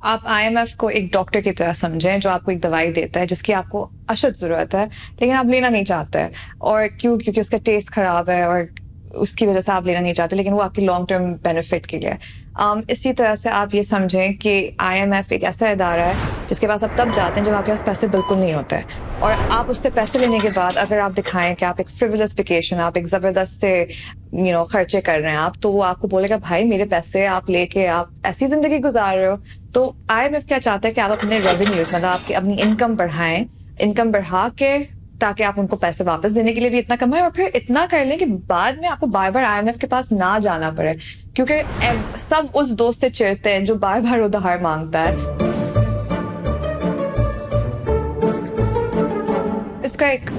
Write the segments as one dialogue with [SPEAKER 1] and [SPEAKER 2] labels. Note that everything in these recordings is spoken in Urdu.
[SPEAKER 1] آپ آئی ایم ایف کو ایک ڈاکٹر کی طرح سمجھیں جو آپ کو ایک دوائی دیتا ہے جس کی آپ کو اشد ضرورت ہے لیکن آپ لینا نہیں چاہتے، اور کیونکہ اس کا ٹیسٹ خراب ہے اور اس کی وجہ سے آپ لینا نہیں چاہتے، لیکن وہ آپ کی لانگ ٹرم بینیفٹ کے لیے۔ اسی طرح سے آپ یہ سمجھیں کہ آئی ایم ایف ایک ایسا ادارہ ہے جس کے پاس آپ تب جاتے ہیں جب آپ کے پاس پیسے بالکل نہیں ہوتے، اور آپ اس سے پیسے لینے کے بعد اگر آپ دکھائیں کہ آپ ایک فریولس ویکیشن، آپ ایک زبردست سے خرچے کر رہے ہیں آپ، تو وہ آپ کو بولے گا بھائی میرے پیسے آپ لے کے آپ ایسی زندگی گزار رہے ہو۔ تو آئی ایم ایف کیا چاہتا ہے کہ آپ اپنے ریونیوز، مطلب آپ کی اپنی انکم بڑھائیں، انکم بڑھا کے تاکہ آپ ان کو پیسے واپس دینے کے لیے بھی اتنا کمائیں، اور پھر اتنا کر لیں کہ بعد میں آپ کو بار بار آئی ایم ایف کے پاس نہ جانا پڑے، کیونکہ سب اس دوست سے چڑھتے ہیں جو بار بار ادھار مانگتا ہے۔ اس کا ایک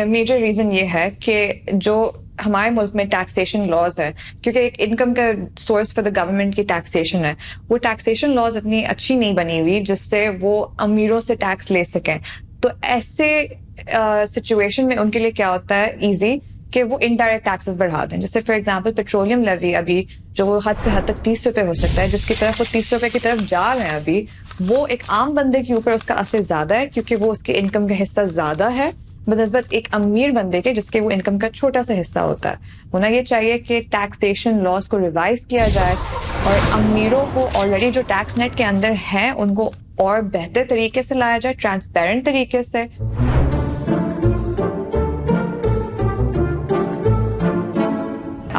[SPEAKER 1] میجر ریزن یہ ہے کہ جو ہمارے ملک میں ٹیکسیشن لاز ہے، کیونکہ ایک انکم کا سورس فار دا گورنمنٹ کی ٹیکسیشن ہے، وہ ٹیکسیشن لاز اتنی اچھی نہیں بنی ہوئی جس سے وہ امیروں سے ٹیکس لے سکیں۔ تو ایسے سچویشن میں ان کے لیے کیا ہوتا ہے ایزی کہ وہ انڈائریکٹ ٹیکسز بڑھا دیں، جیسے فار ایگزامپل پیٹرولیم لیوی ابھی جو وہ حد سے حد تک 30 روپے ہو سکتا ہے، جس کی طرف وہ 30 روپے کی طرف جا رہے ہیں ابھی، وہ ایک عام بندے کے اوپر اس کا اثر زیادہ ہے کیونکہ وہ اس کے انکم کا حصہ زیادہ ہے بنسبت ایک امیر بندے کے جس کے وہ انکم کا چھوٹا سا حصہ ہوتا ہے۔ ہونا یہ چاہیے کہ ٹیکسیشن لاز کو ریوائز کیا جائے اور امیروں کو آلریڈی جو ٹیکس نیٹ کے اندر ہیں ان کو اور بہتر طریقے سے لایا جائے، ٹرانسپیرنٹ طریقے سے۔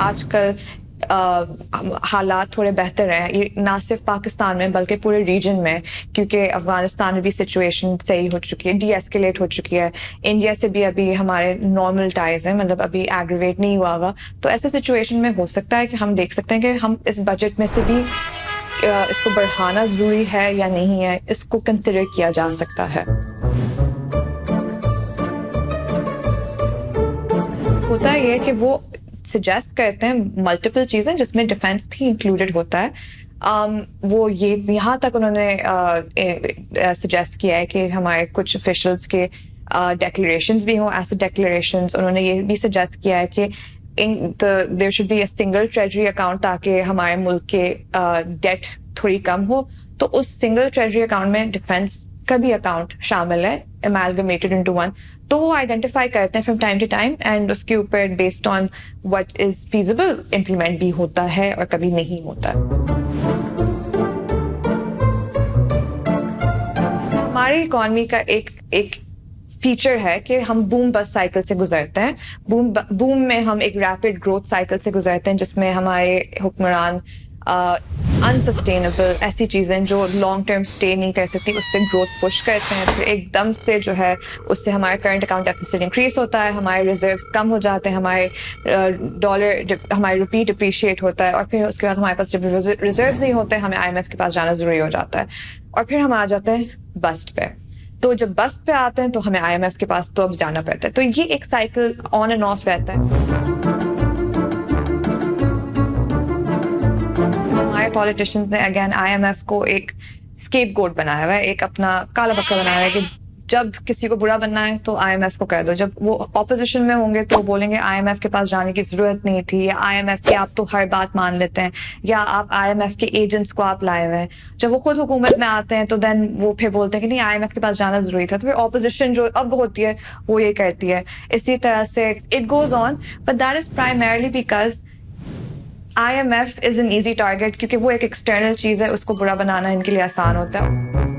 [SPEAKER 1] آج کل حالات تھوڑے بہتر ہیں، یہ نہ صرف پاکستان میں بلکہ پورے ریجن میں، کیونکہ افغانستان میں بھی سچویشن صحیح ہو چکی ہے، ڈی ایسکیلیٹ ہو چکی ہے، انڈیا سے بھی ابھی ہمارے نارمل ٹائز ہیں، مطلب ابھی ایگریویٹ نہیں ہوا ہوگا۔ تو ایسے سچویشن میں ہو سکتا ہے کہ ہم دیکھ سکتے ہیں کہ ہم اس بجٹ میں سے بھی اس کو بڑھانا ضروری ہے یا نہیں ہے، اس کو کنسیڈر کیا جا سکتا ہے۔ ہوتا یہ کہ وہ سجیسٹ کرتے ہیں ملٹیپل چیزیں جس میں ڈیفینس بھی انکلوڈیڈ ہوتا ہے۔ وہ یہاں تک انہوں نے سجیسٹ کیا ہے کہ ہمارے کچھ آفیشلس کے ڈیکلریشنز بھی ہوں، ایسے ڈیکلریشنز۔ انہوں نے یہ بھی سجیسٹ کیا ہے کہ there should be a single treasury account تاکہ ہمارے ملک کے ڈیٹ تھوڑی کم ہو، تو اس سنگل ٹریجری اکاؤنٹ میں ڈیفینس کا بھی اکاؤنٹ شامل ہے، amalgamated into one۔ تو وہ آئیڈینٹیفائی کرتے ہیں from time to time, and اس کے اوپر based on what is feasible implement بھی ہوتا ہے اور کبھی نہیں ہوتا۔ ہماری اکانومی کا ایک فیچر ہے کہ ہم بوم بس سائیکل سے گزرتے ہیں۔ بوم میں ہم ایک ریپڈ گروتھ سائیکل سے گزرتے ہیں جس میں ہمارے حکمران انسسٹینیبل ایسی چیزیں جو لانگ ٹرم اسٹے نہیں کر سکتی اس سے گروتھ پش کرتے ہیں، پھر ایک دم سے جو ہے اس سے ہمارے کرنٹ اکاؤنٹ ڈیفیسٹ انکریز ہوتا ہے، ہمارے ریزروز کم ہو جاتے ہیں، ہمارے ہماری روپی ڈپریشیٹ ہوتا ہے، اور پھر اس کے بعد ہمارے پاس جب ریزروز نہیں ہوتے ہمیں آئی ایم ایف کے پاس جانا ضروری ہو جاتا ہے، اور پھر ہم آ جاتے ہیں بسٹ پہ۔ تو جب بسٹ پہ آتے ہیں تو ہمیں آئی ایم ایف کے پاس تو اب جانا پڑتا ہے۔ تو یہ ایک سائیکل آن اینڈ آف رہتا ہے۔ ہمارے پالیٹیشنز نے اگین آئی ایم ایف کو ایک اسکیپ گوٹ بنایا ہوا ہے، ایک اپنا کالا بکرا بنایا ہوا ہے کہ جب کسی کو برا بننا ہے تو آئی ایم ایف کو کہہ دو، جب وہ اپوزیشن میں ہوں گے تو بولیں گے آئی ایم ایف کے پاس جانے کی ضرورت نہیں تھی، یا آئی ایم ایف کی آپ تو ہر بات مان لیتے ہیں، یا آپ آئی ایم ایف کے ایجنٹس کو آپ لائے ہوئے ہیں۔ جب وہ خود حکومت میں آتے ہیں تو دین وہ پھر بولتے ہیں کہ نہیں آئی ایم ایف کے پاس جانا ضروری تھا، تو پھر اپوزیشن جو اب ہوتی ہے وہ یہ کرتی ہے۔ اسی طرح سے it goes on, but that is primarily because I M F is an easy target, کیونکہ وہ ایک ایکسٹرنل چیز ہے، اس کو برا بنانا ان کے لیے آسان ہوتا ہے۔